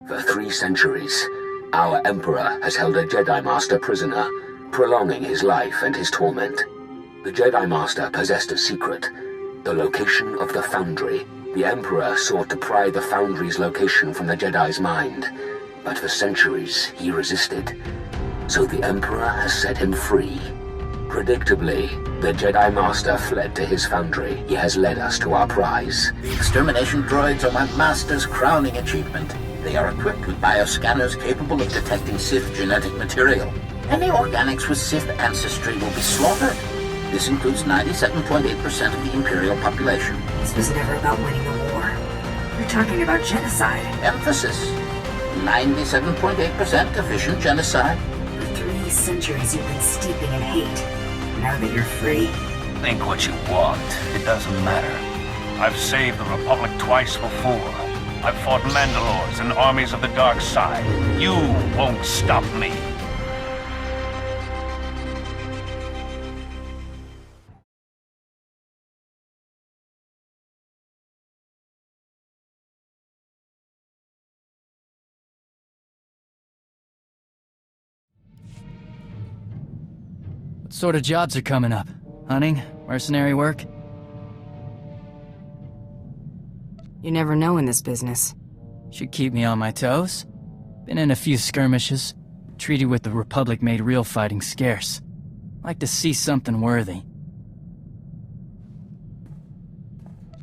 For 3 centuries, our Emperor has held a Jedi Master prisoner, prolonging his life and his torment. The Jedi Master possessed a secret, the location of the Foundry. The Emperor sought to pry the Foundry's location from the Jedi's mind, but for centuries he resisted. So the Emperor has set him free. Predictably, the Jedi Master fled to his Foundry. He has led us to our prize. The extermination droids are my master's crowning achievement. They are equipped with bioscanners capable of detecting Sith genetic material. Any organics with Sith ancestry will be slaughtered. This includes 97.8% of the Imperial population. This was never about winning the war. You're talking about genocide. Emphasis. 97.8% efficient genocide. For 3 centuries you've been steeping in hate. Now that you're free... Think what you want. It doesn't matter. I've saved the Republic twice before. I've fought Mandalores and armies of the dark side. You won't stop me. What sort of jobs are coming up? Hunting? Mercenary work? You never know in this business. Should keep me on my toes. Been in a few skirmishes. Treaty with the Republic made real fighting scarce. Like to see something worthy.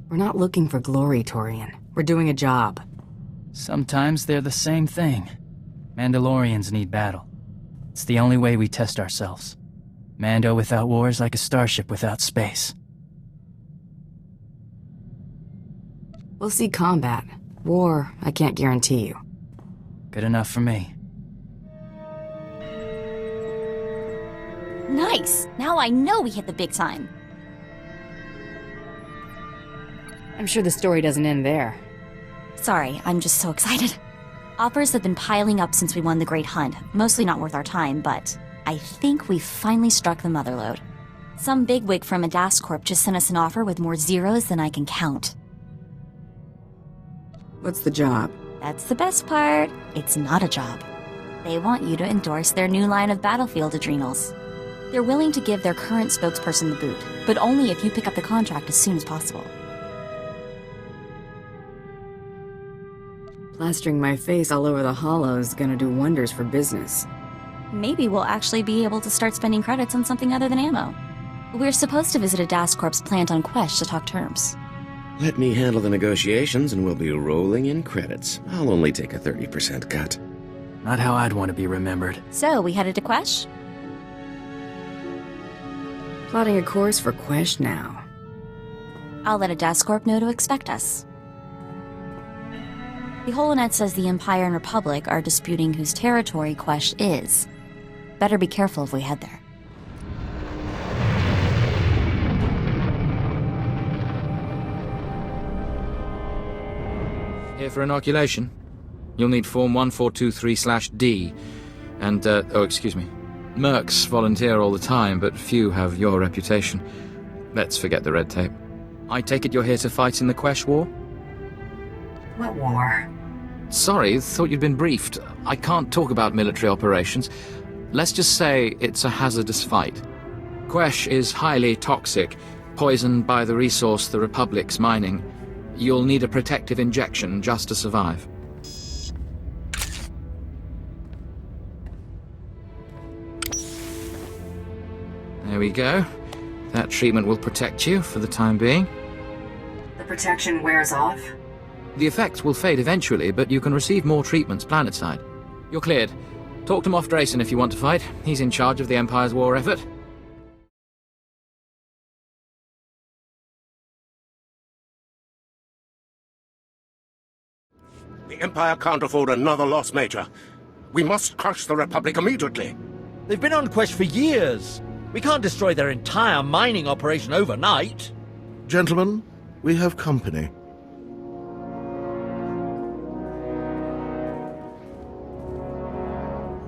We're not looking for glory, Torian. We're doing a job. Sometimes they're the same thing. Mandalorians need battle. It's the only way we test ourselves. Mando without war is like a starship without space. We'll see combat. War, I can't guarantee you. Good enough for me. Nice! Now I know we hit the big time. I'm sure the story doesn't end there. Sorry, I'm just so excited. Offers have been piling up since we won the Great Hunt. Mostly not worth our time, but I think we finally struck the motherlode. Some bigwig from Adas Corp just sent us an offer with more zeros than I can count. What's the job? That's the best part. It's not a job. They want you to endorse their new line of battlefield adrenals. They're willing to give their current spokesperson the boot, but only if you pick up the contract as soon as possible. Plastering my face all over the hollow is gonna do wonders for business. Maybe we'll actually be able to start spending credits on something other than ammo. We're supposed to visit Adas Corp's plant on Quesh to talk terms. Let me handle the negotiations and we'll be rolling in credits. I'll only take a 30% cut. Not how I'd want to be remembered. So, we headed to Quesh? Plotting a course for Quesh now. I'll let Adas Corp know to expect us. The Holonet says the Empire and Republic are disputing whose territory Quesh is. Better be careful if we head there. Here for inoculation. You'll need Form 1423/D. And, excuse me. Mercs volunteer all the time, but few have your reputation. Let's forget the red tape. I take it you're here to fight in the Quesh War? What war? Sorry, thought you'd been briefed. I can't talk about military operations. Let's just say it's a hazardous fight. Quesh is highly toxic, poisoned by the resource the Republic's mining. You'll need a protective injection just to survive. There we go. That treatment will protect you for the time being. The protection wears off? The effects will fade eventually, but you can receive more treatments planetside. You're cleared. Talk to Moff Drayson if you want to fight. He's in charge of the Empire's war effort. The Empire can't afford another loss, Major. We must crush the Republic immediately. They've been on Quesh for years. We can't destroy their entire mining operation overnight. Gentlemen, we have company.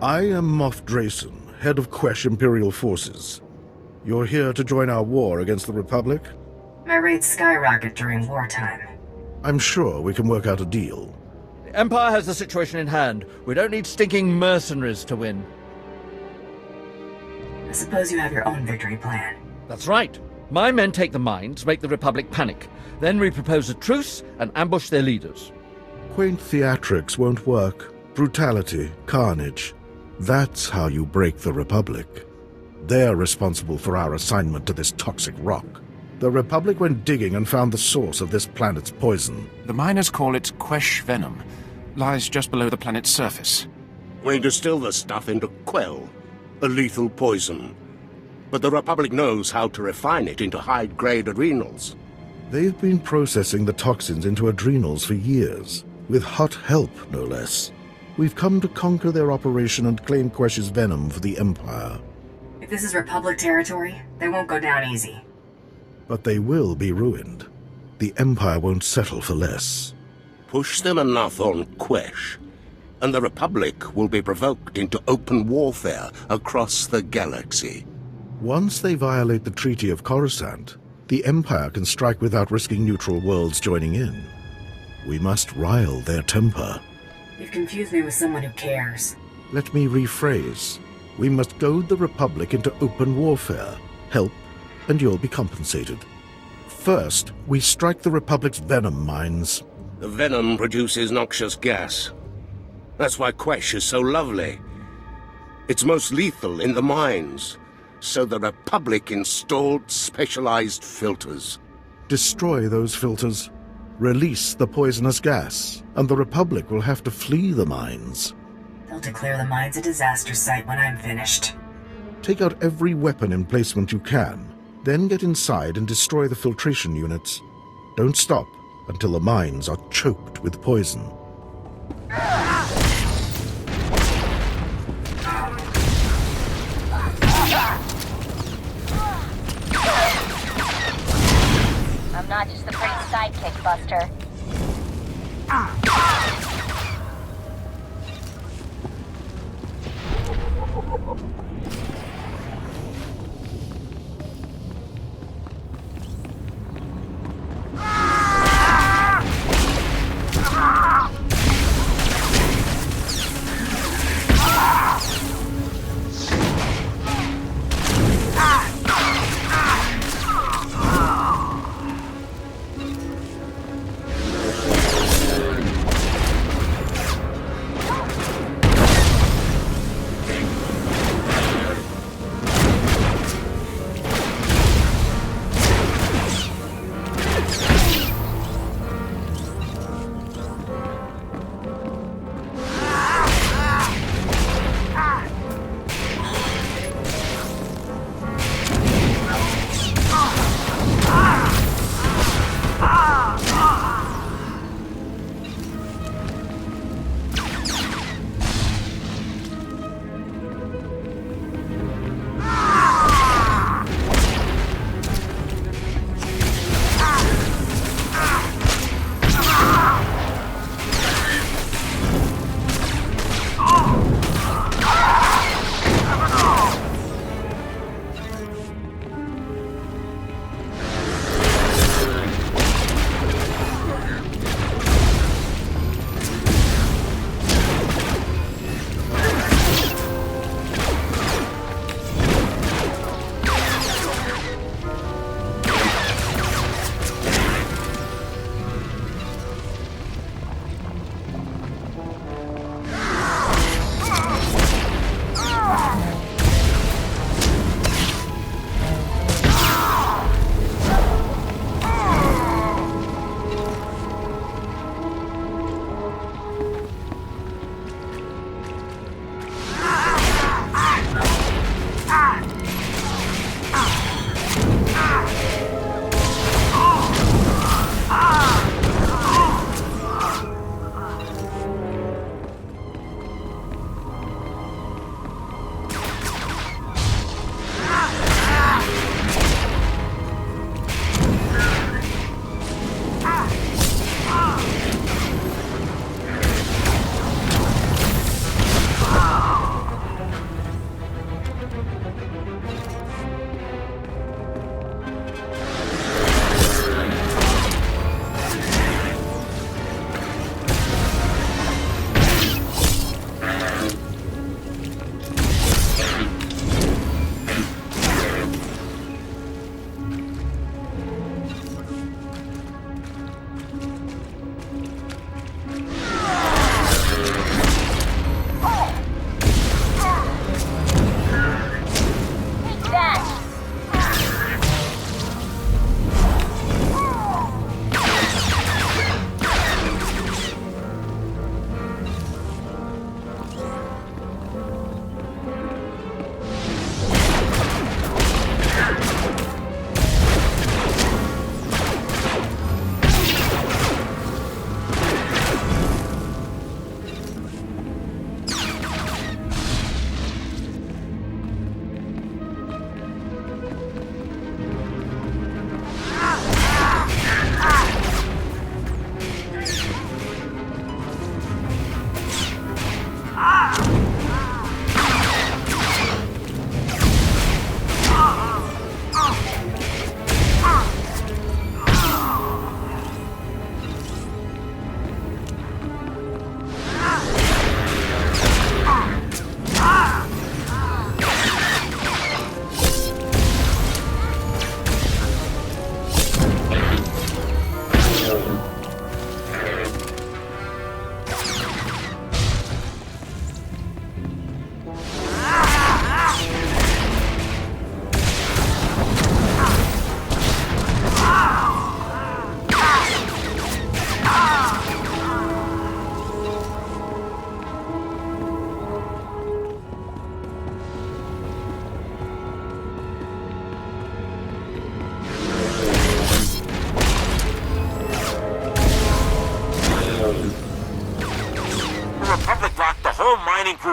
I am Moff Drayson, head of Quesh Imperial Forces. You're here to join our war against the Republic? My rates skyrocket during wartime. I'm sure we can work out a deal. The Empire has the situation in hand. We don't need stinking mercenaries to win. I suppose you have your own victory plan. That's right. My men take the mines, make the Republic panic. Then we propose a truce and ambush their leaders. Quaint theatrics won't work. Brutality, carnage. That's how you break the Republic. They're responsible for our assignment to this toxic rock. The Republic went digging and found the source of this planet's poison. The miners call it Quesh venom. Lies just below the planet's surface. We distill the stuff into Quell, a lethal poison. But the Republic knows how to refine it into high-grade adrenals. They've been processing the toxins into adrenals for years, with hot help, no less. We've come to conquer their operation and claim Quesh's venom for the Empire. If this is Republic territory, they won't go down easy. But they will be ruined. The Empire won't settle for less. Push them enough on Quesh, and the Republic will be provoked into open warfare across the galaxy. Once they violate the Treaty of Coruscant, the Empire can strike without risking neutral worlds joining in. We must rile their temper. You've confused me with someone who cares. Let me rephrase. We must goad the Republic into open warfare. Help, and you'll be compensated. First, we strike the Republic's venom mines. The venom produces noxious gas. That's why Quesh is so lovely. It's most lethal in the mines, so the Republic installed specialized filters. Destroy those filters. Release the poisonous gas, and the Republic will have to flee the mines. They'll declare the mines a disaster site when I'm finished. Take out every weapon emplacement you can, then get inside and destroy the filtration units. Don't stop until the mines are choked with poison. I'm not just the pretty sidekick, Buster.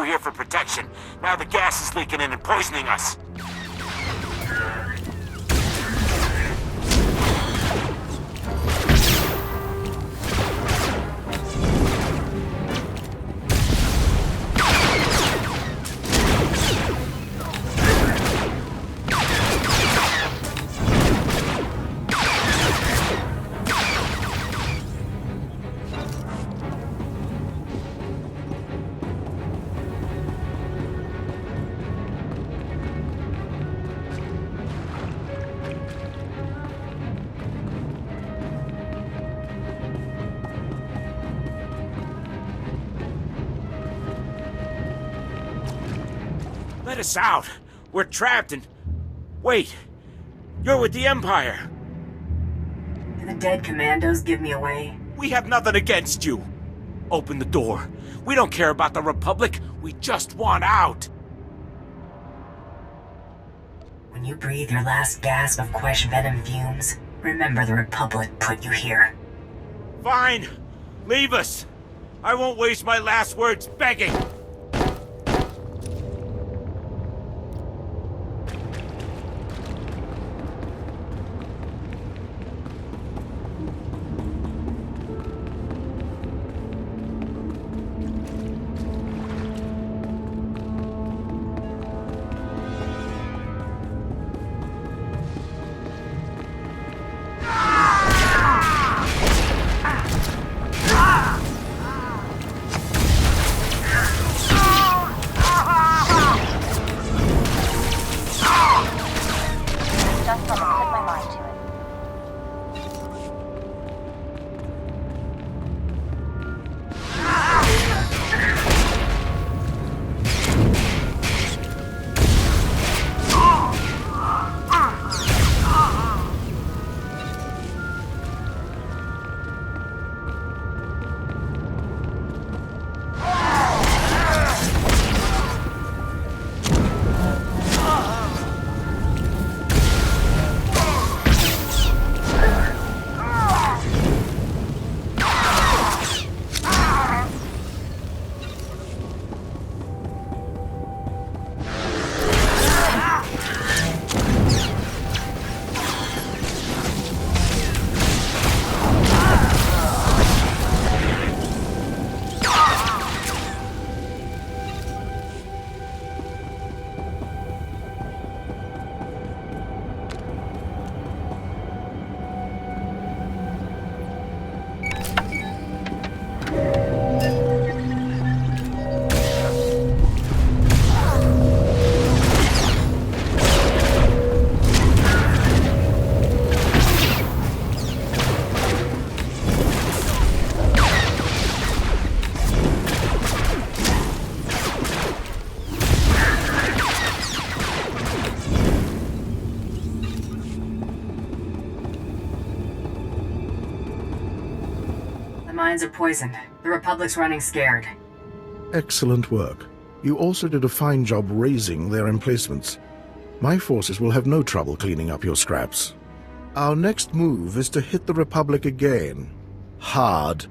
here for protection. Now the gas is leaking in and poisoning us. Let us out! We're trapped and... Wait! You're with the Empire! The dead commandos give me away. We have nothing against you! Open the door. We don't care about the Republic, we just want out! When you breathe your last gasp of Quesh venom fumes, remember the Republic put you here. Fine! Leave us! I won't waste my last words begging! Mines are poisoned. The Republic's running scared. Excellent work. You also did a fine job raising their emplacements. My forces will have no trouble cleaning up your scraps. Our next move is to hit the Republic again. Hard.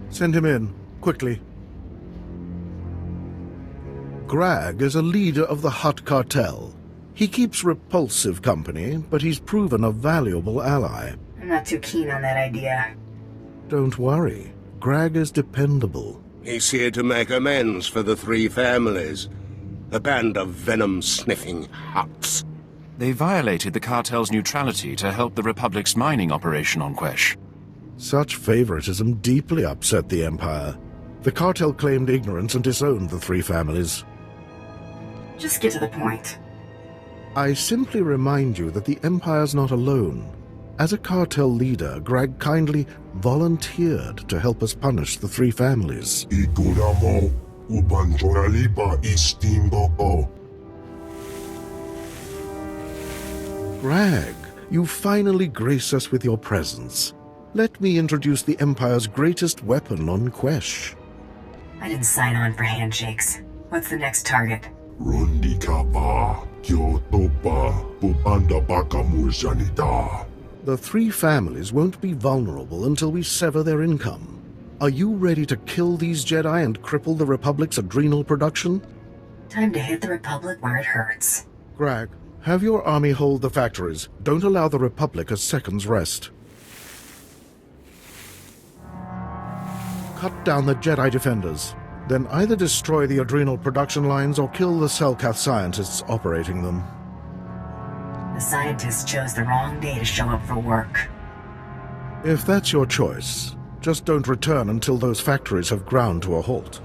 Send him in, quickly. Grag is a leader of the Hutt cartel. He keeps Repulsive company, but he's proven a valuable ally. I'm not too keen on that idea. Don't worry. Grag is dependable. He's here to make amends for the three families. A band of venom-sniffing Hutts. They violated the cartel's neutrality to help the Republic's mining operation on Quesh. Such favoritism deeply upset the Empire. The cartel claimed ignorance and disowned the three families. Just get to the point. I simply remind you that the Empire's not alone. As a cartel leader, Grag kindly volunteered to help us punish the three families. Grag, you finally grace us with your presence. Let me introduce the Empire's greatest weapon on Quesh. I didn't sign on for handshakes. What's the next target? The three families won't be vulnerable until we sever their income. Are you ready to kill these Jedi and cripple the Republic's adrenal production? Time to hit the Republic where it hurts. Grag, have your army hold the factories. Don't allow the Republic a second's rest. Cut down the Jedi defenders. Then either destroy the adrenal production lines or kill the Selkath scientists operating them. The scientists chose the wrong day to show up for work. If that's your choice, just don't return until those factories have ground to a halt.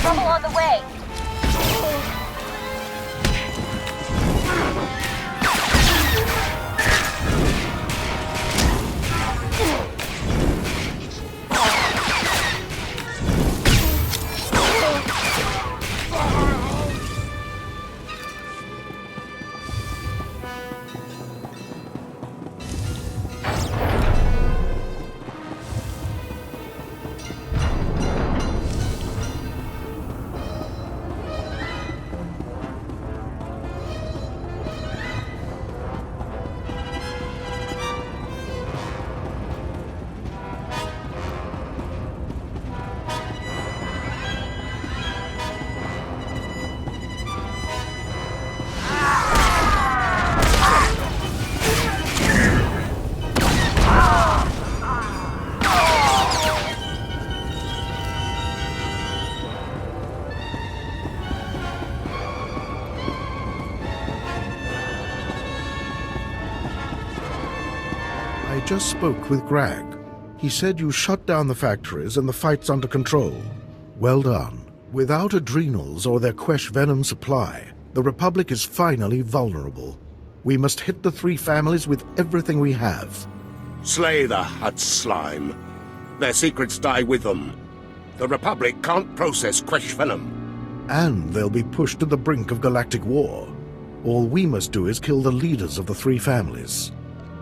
Trouble on the way. I just spoke with Grag. He said you shut down the factories and the fight's under control. Well done. Without adrenals or their Quesh venom supply, the Republic is finally vulnerable. We must hit the three families with everything we have. Slay the Hutt slime. Their secrets die with them. The Republic can't process Quesh venom. And they'll be pushed to the brink of galactic war. All we must do is kill the leaders of the three families.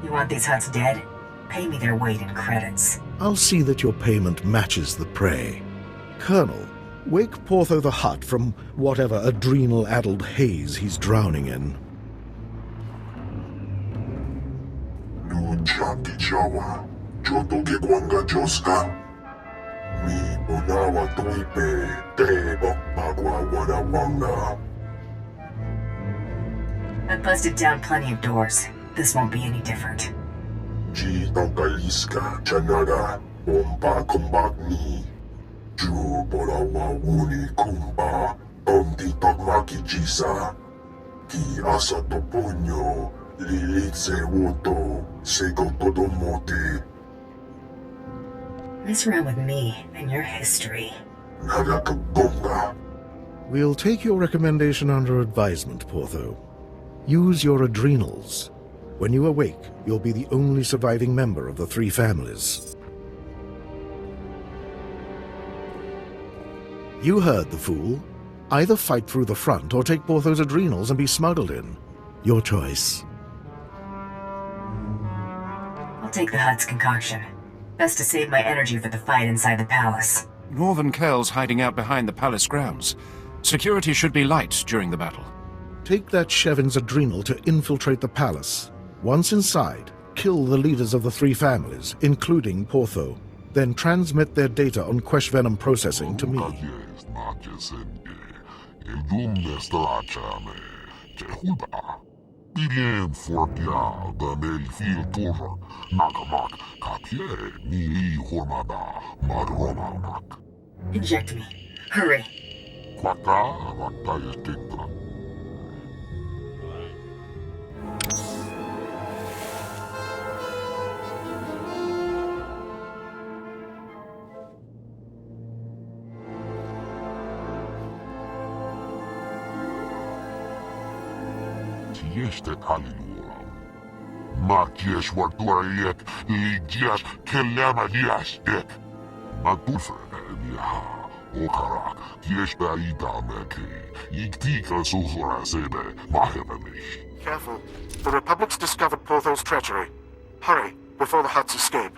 You want these Hutts dead? Pay me their weight in credits. I'll see that your payment matches the prey. Colonel, wake Portho the Hutt from whatever adrenal-addled haze he's drowning in. I've busted down plenty of doors. This won't be any different. Mess around with me and your history. We'll take your recommendation under advisement, Portho. Use your adrenals. When you awake, you'll be the only surviving member of the three families. You heard the fool. Either fight through the front or take Portho's adrenals and be smuggled in. Your choice. I'll take the Hutt's concoction. Best to save my energy for the fight inside the palace. Northern Kel's hiding out behind the palace grounds. Security should be light during the battle. Take that Shevin's adrenal to infiltrate the palace. Once inside, kill the leaders of the three families, including Portho. Then transmit their data on Quesh venom processing to me. Inject me. Hurry. Tieste Kaliluram. Markies Wartuariek, Ligias, Kelama Diastek. Matufrene Niha, Okarak, Tiesta Itameke, Iktika Suhora Sebe, Mahemanish. Careful. The Republic's discovered Portho's treachery. Hurry, before the Hutts escape.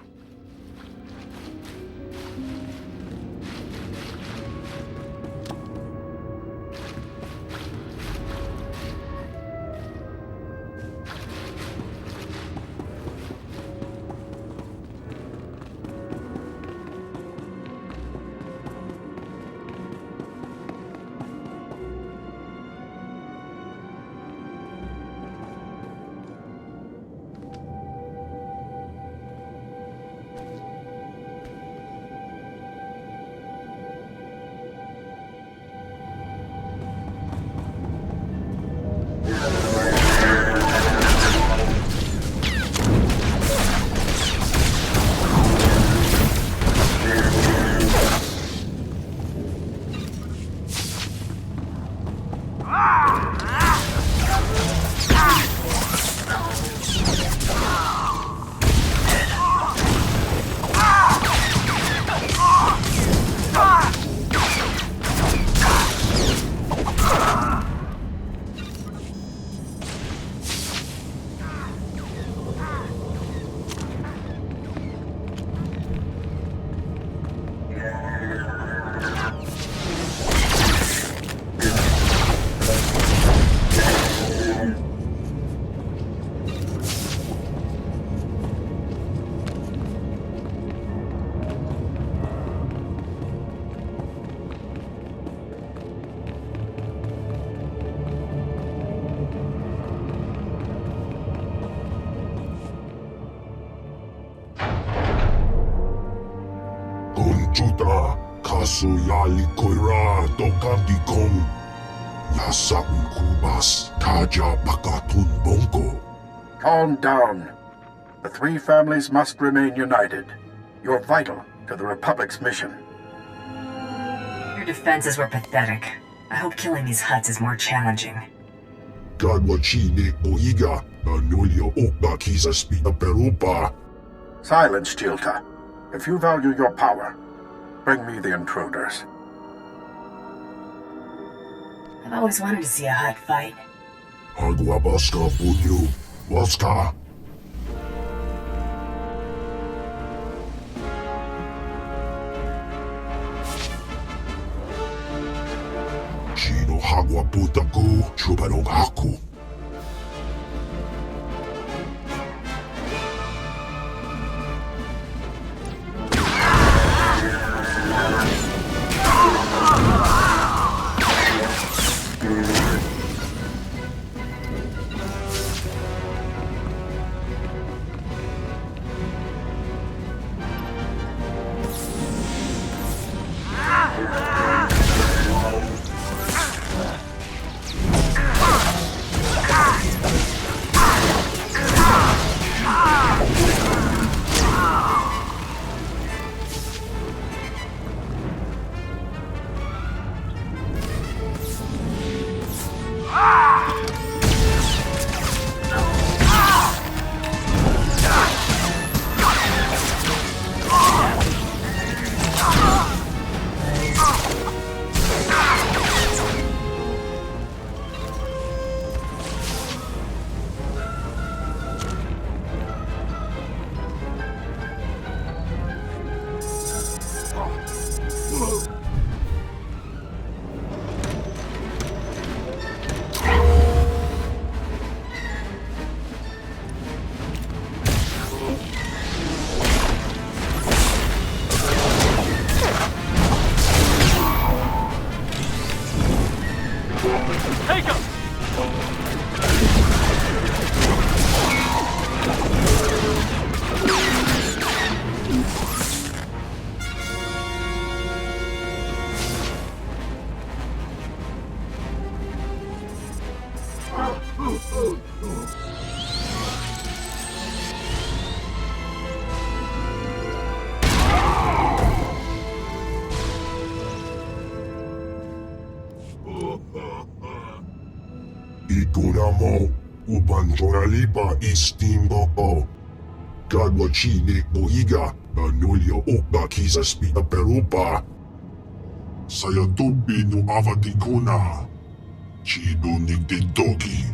Juta, Kasuyali Koira, Dokandi Kong, Yasaun Kubas, Kaja Pakatun Bongo. Calm down. The three families must remain united. You're vital to the Republic's mission. You're defenses were pathetic. I hope killing these Hutts is more challenging. Silence, Jilta. If you value your power, bring me the intruders. I've always wanted to see a Hutt fight. Chino hagwa putaku chubarong haku. Ikuramo ubanjoralipa istimbo. Gadwachine boiga anulio okba kisa spita perupa. Sayatubi no avadikuna. Chido nigdidogi.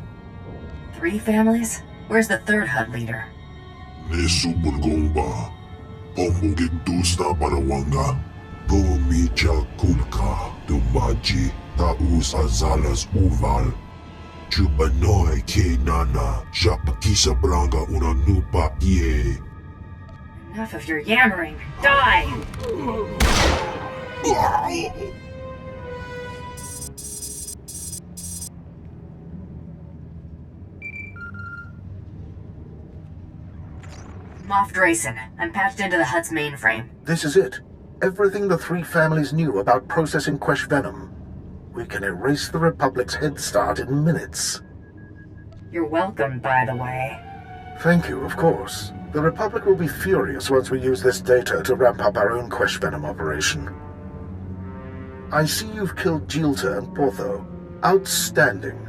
3 families? Where's the third Hutt leader? Nesubulgomba. Pomugigdusta parawanga. Pumicha kulka. Dumaji taus azalas uval. Chubanoy ke nana. Japakisa branga una nupa ie. Enough of your yammering. Die! Moff Drayson. I'm patched into the Hutt's mainframe. This is it. Everything the 3 families knew about processing Quesh venom. We can erase the Republic's head start in minutes. You're welcome, by the way. Thank you, of course. The Republic will be furious once we use this data to ramp up our own Quesh venom operation. I see you've killed Jilta and Portho. Outstanding.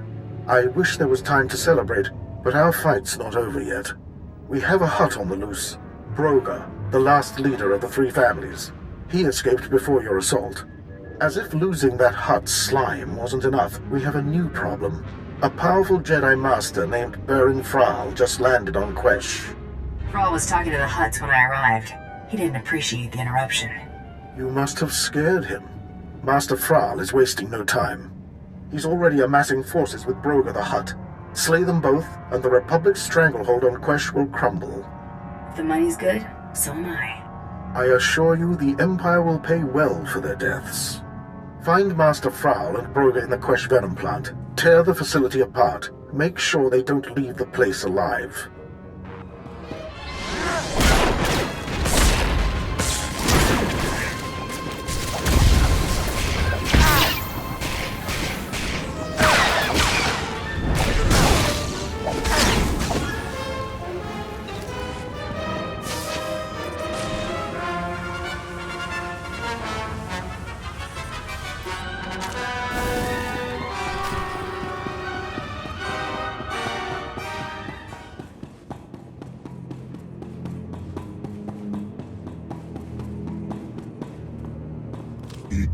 I wish there was time to celebrate, but our fight's not over yet. We have a Hutt on the loose. Broga, the last leader of the 3 families. He escaped before your assault. As if losing that Hutt slime wasn't enough, we have a new problem. A powerful Jedi Master named Baron Fral just landed on Quesh. Fral was talking to the Hutts when I arrived. He didn't appreciate the interruption. You must have scared him. Master Fral is wasting no time. He's already amassing forces with Broga the Hutt. Slay them both, and the Republic's stranglehold on Quesh will crumble. If the money's good, so am I. I assure you the Empire will pay well for their deaths. Find Master Fral and Broga in the Quesh venom plant. Tear the facility apart. Make sure they don't leave the place alive.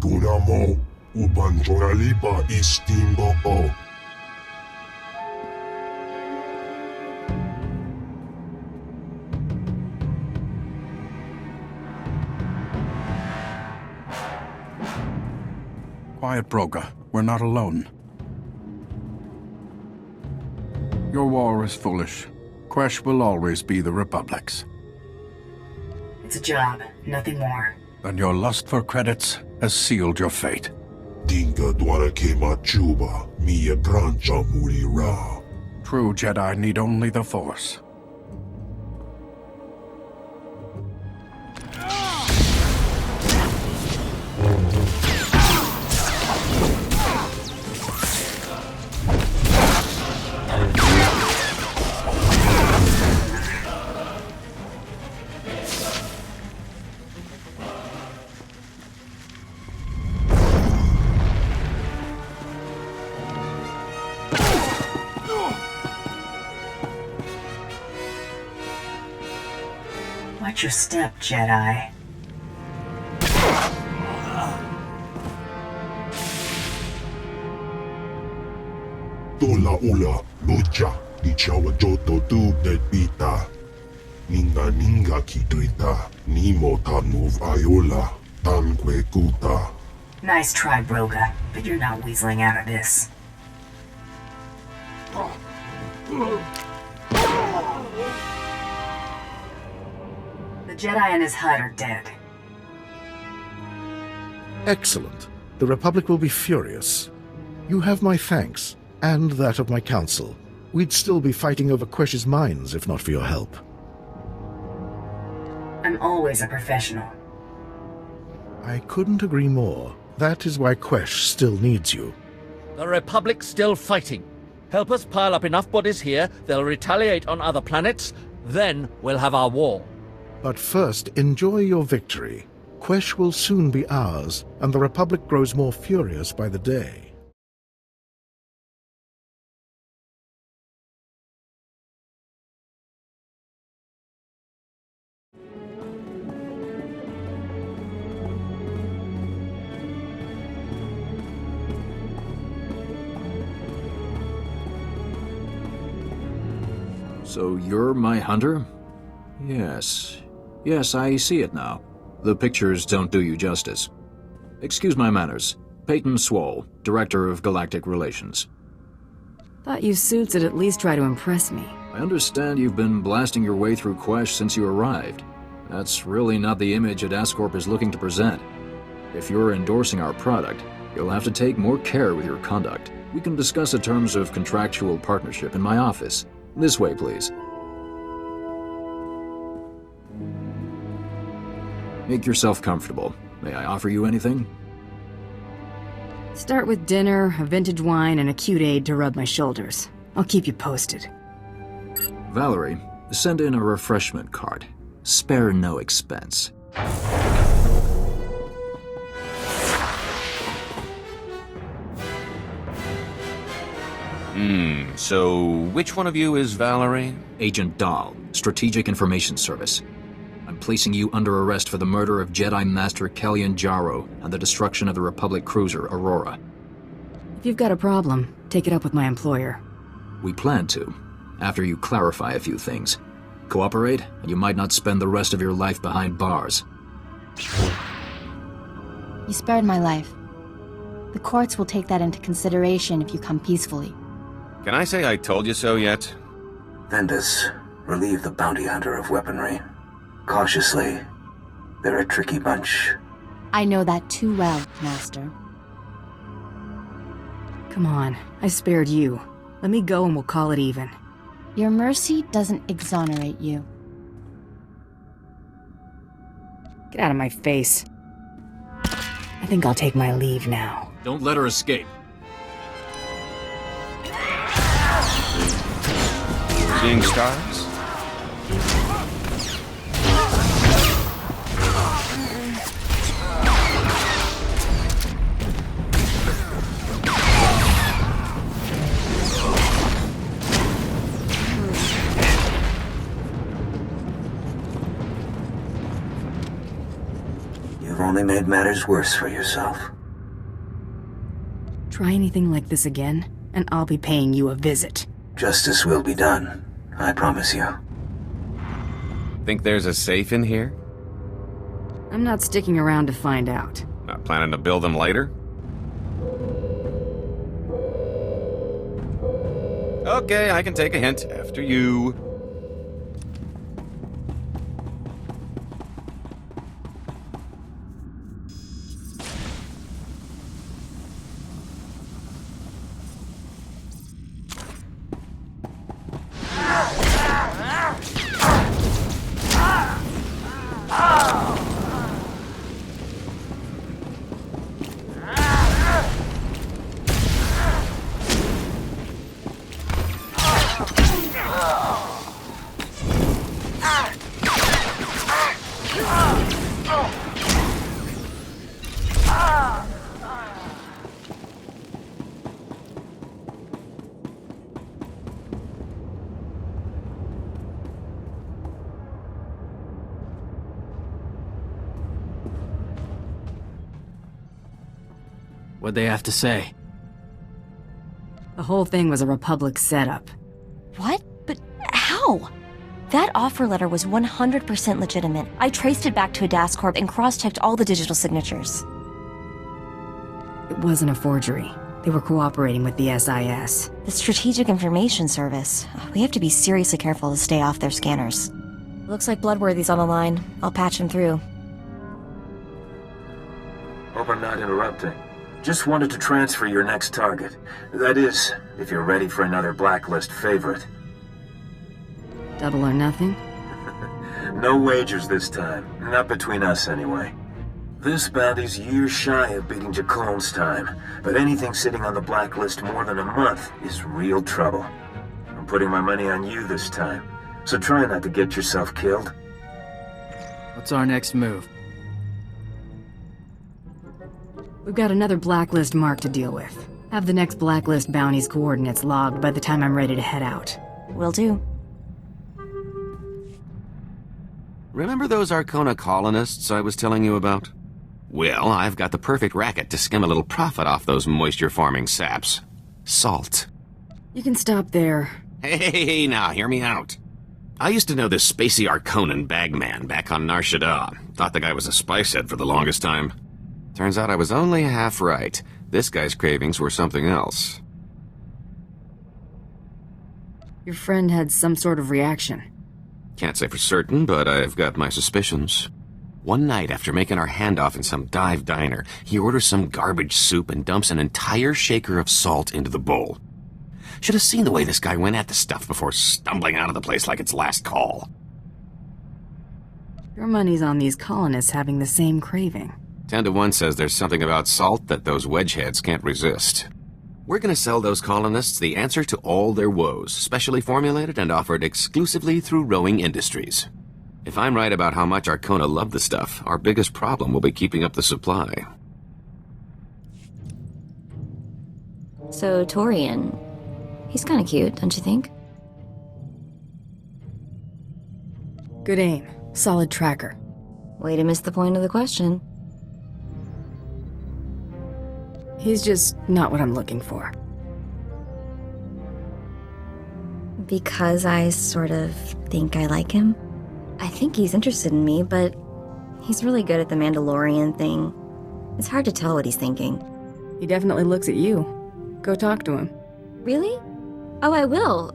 Iguna mo, uban Jonalipa Steamboat. Quiet, Broga. We're not alone. Your war is foolish. Quesh will always be the Republic's. It's a job, nothing more. And your lust for credits has sealed your fate. Dinga dwara kema chuba, mia grancha muli ra. True Jedi need only the Force. Watch your step, Jedi. Tola ula, lucha, dichawa joto tu bedbita. Ninga kituita, nimo tanuv ayola, tanque kuta. Nice try, Broga, but you're not weaseling out of this. The Jedi and his hut are dead. Excellent. The Republic will be furious. You have my thanks, and that of my council. We'd still be fighting over Quesh's mines if not for your help. I'm always a professional. I couldn't agree more. That is why Quesh still needs you. The Republic's still fighting. Help us pile up enough bodies here, they'll retaliate on other planets, then we'll have our war. But first, enjoy your victory. Quesh will soon be ours, and the Republic grows more furious by the day. So you're my hunter? Yes. Yes, I see it now. The pictures don't do you justice. Excuse my manners. Peyton Swall, Director of Galactic Relations. Thought you suits would at least try to impress me. I understand you've been blasting your way through Quesh since you arrived. That's really not the image that Ascorp is looking to present. If you're endorsing our product, you'll have to take more care with your conduct. We can discuss the terms of contractual partnership in my office. This way, please. Make yourself comfortable. May I offer you anything? Start with dinner, a vintage wine, and a cute aid to rub my shoulders. I'll keep you posted. Valerie, send in a refreshment cart. Spare no expense. So which one of you is Valerie? Agent Dahl, Strategic Information Service. I'm placing you under arrest for the murder of Jedi Master Kellyan Jarrow and the destruction of the Republic cruiser Aurora. If you've got a problem, take it up with my employer. We plan to, after you clarify a few things. Cooperate, and you might not spend the rest of your life behind bars. You spared my life. The courts will take that into consideration if you come peacefully. Can I say I told you so yet? Vendus, relieve the bounty hunter of weaponry. Cautiously. They're a tricky bunch. I know that too well, Master. Come on, I spared you. Let me go and we'll call it even. Your mercy doesn't exonerate you. Get out of my face. I think I'll take my leave now. Don't let her escape. Seeing stars? You've only made matters worse for yourself. Try anything like this again, and I'll be paying you a visit. Justice will be done. I promise you. Think there's a safe in here? I'm not sticking around to find out. Not planning to build them later? Okay, I can take a hint. After you. What'd they have to say? The whole thing was a Republic setup. What? But how? That offer letter was 100% legitimate. I traced it back to Adascorp and cross-checked all the digital signatures. It wasn't a forgery. They were cooperating with the SIS. The Strategic Information Service. We have to be seriously careful to stay off their scanners. Looks like Bloodworthy's on the line. I'll patch him through. Hope I'm not interrupting. Just wanted to transfer your next target. That is, if you're ready for another blacklist favorite. Double or nothing? No wagers this time. Not between us, anyway. This bounty's years shy of beating Jacqueline time, but anything sitting on the blacklist more than a month is real trouble. I'm putting my money on you this time, so try not to get yourself killed. What's our next move? We've got another blacklist mark to deal with. Have the next blacklist bounty's coordinates logged by the time I'm ready to head out. Will do. Remember those Arcona colonists I was telling you about? Well, I've got the perfect racket to skim a little profit off those moisture-farming saps. Salt. You can stop there. Hey, now, hear me out. I used to know this spacey Arconan bagman back on Nar Shaddaa. Thought the guy was a spice head for the longest time. Turns out I was only half right. This guy's cravings were something else. Your friend had some sort of reaction. Can't say for certain, but I've got my suspicions. One night after making our handoff in some dive diner, he orders some garbage soup and dumps an entire shaker of salt into the bowl. Should have seen the way this guy went at the stuff before stumbling out of the place like its last call. Your money's on these colonists having the same craving. 10 to 1 says there's something about salt that those wedgeheads can't resist. We're gonna sell those colonists the answer to all their woes, specially formulated and offered exclusively through Rowing Industries. If I'm right about how much Arcona love the stuff, our biggest problem will be keeping up the supply. So, Torian, he's kinda cute, don't you think? Good aim. Solid tracker. Way to miss the point of the question. He's just not what I'm looking for. Because I sort of think I like him? I think he's interested in me, but he's really good at the Mandalorian thing. It's hard to tell what he's thinking. He definitely looks at you. Go talk to him. Really? Oh, I will.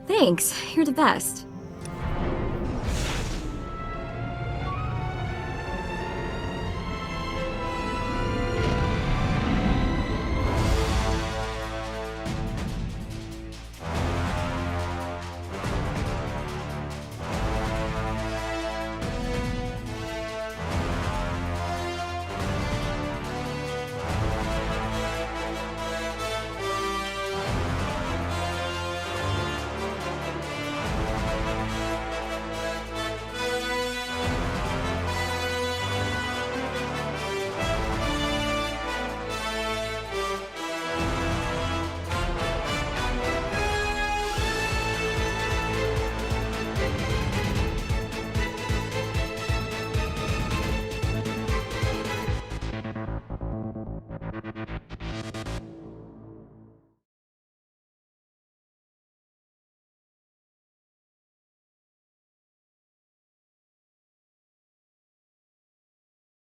Thanks, you're the best.